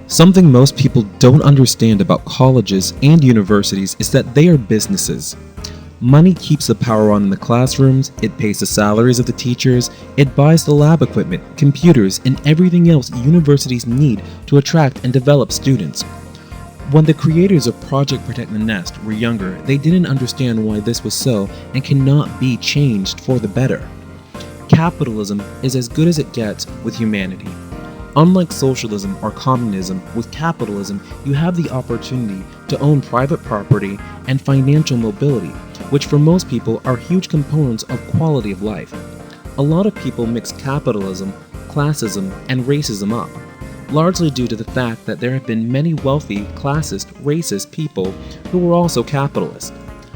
Something most people don't understand about colleges and universities is that they are businesses. Money keeps the power on in the classrooms, it pays the salaries of the teachers, it buys the lab equipment, computers, and everything else universities need to attract and develop students. When the creators of Project Protect the Nest were younger, they didn't understand why this was so and cannot be changed for the better. Capitalism is as good as it gets with humanity. Unlike socialism or communism, with capitalism, you have the opportunity to own private property and financial mobility, which for most people are huge components of quality of life. A lot of people mix capitalism, classism, and racism up, largely due to the fact that there have been many wealthy, classist, racist people who were also capitalists.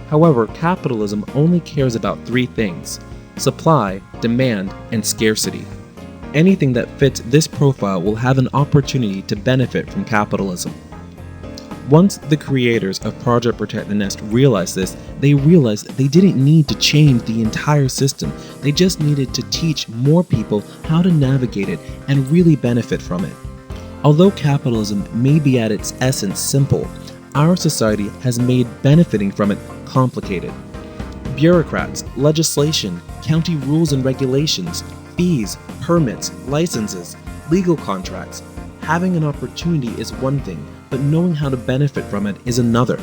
However, capitalism only cares about three things: supply, demand, and scarcity. Anything that fits this profile will have an opportunity to benefit from capitalism. Once the creators of Project Protect the Nest realized this, they realized that they didn't need to change the entire system. They just needed to teach more people how to navigate it and really benefit from it. Although capitalism may be at its essence simple, our society has made benefiting from it complicated. Bureaucrats, legislation, county rules and regulations, fees, permits, licenses, legal contracts. Having an opportunity is one thing, but knowing how to benefit from it is another.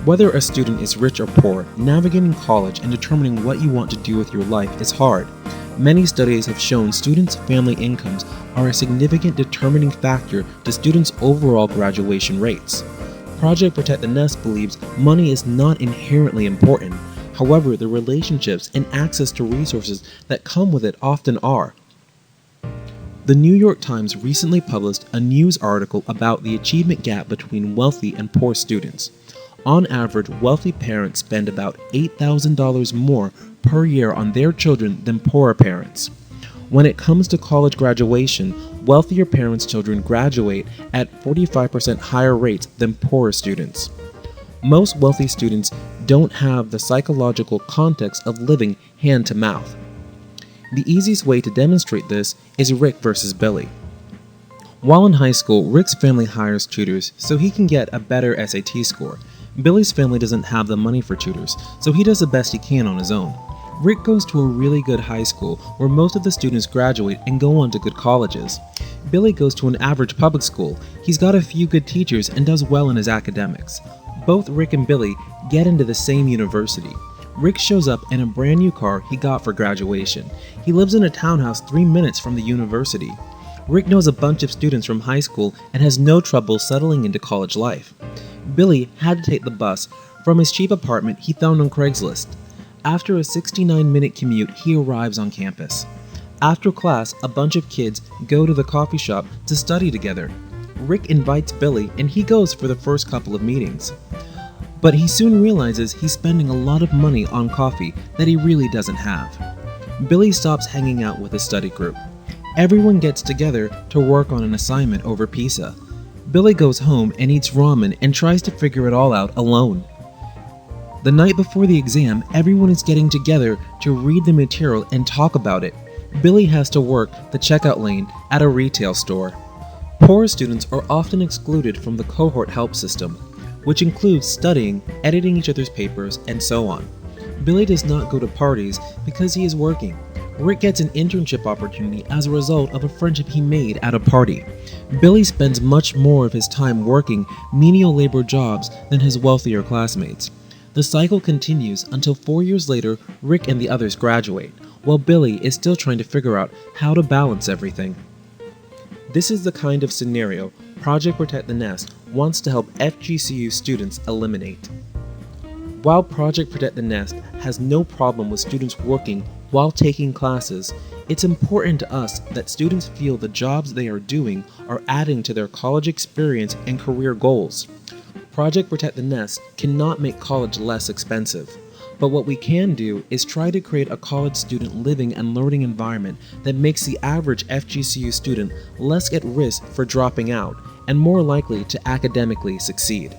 Whether a student is rich or poor, navigating college and determining what you want to do with your life is hard. Many studies have shown students' family incomes are a significant determining factor to students' overall graduation rates. Project Protect the Nest believes money is not inherently important. However, the relationships and access to resources that come with it often are. The New York Times recently published a news article about the achievement gap between wealthy and poor students. On average, wealthy parents spend about $8,000 more per year on their children than poorer parents. When it comes to college graduation, wealthier parents' children graduate at 45% higher rates than poorer students. Most wealthy students don't have the psychological context of living hand to mouth. The easiest way to demonstrate this is Rick versus Billy. While in high school, Rick's family hires tutors so he can get a better SAT score. Billy's family doesn't have the money for tutors, so he does the best he can on his own. Rick goes to a really good high school where most of the students graduate and go on to good colleges. Billy goes to an average public school. He's got a few good teachers and does well in his academics. Both Rick and Billy get into the same university. Rick shows up in a brand new car he got for graduation. He lives in a townhouse 3 minutes from the university. Rick knows a bunch of students from high school and has no trouble settling into college life. Billy had to take the bus from his cheap apartment he found on Craigslist. After a 69-minute commute, he arrives on campus. After class, a bunch of kids go to the coffee shop to study together. Rick invites Billy and he goes for the first couple of meetings. But he soon realizes he's spending a lot of money on coffee that he really doesn't have. Billy stops hanging out with his study group. Everyone gets together to work on an assignment over pizza. Billy goes home and eats ramen and tries to figure it all out alone. The night before the exam, everyone is getting together to read the material and talk about it. Billy has to work the checkout lane at a retail store. Poor students are often excluded from the cohort help system, which includes studying, editing each other's papers, and so on. Billy does not go to parties because he is working. Rick gets an internship opportunity as a result of a friendship he made at a party. Billy spends much more of his time working menial labor jobs than his wealthier classmates. The cycle continues until 4 years later, Rick and the others graduate, while Billy is still trying to figure out how to balance everything. This is the kind of scenario Project Protect the Nest wants to help FGCU students eliminate. While Project Protect the Nest has no problem with students working while taking classes, it's important to us that students feel the jobs they are doing are adding to their college experience and career goals. Project Protect the Nest cannot make college less expensive, but what we can do is try to create a college student living and learning environment that makes the average FGCU student less at risk for dropping out and more likely to academically succeed.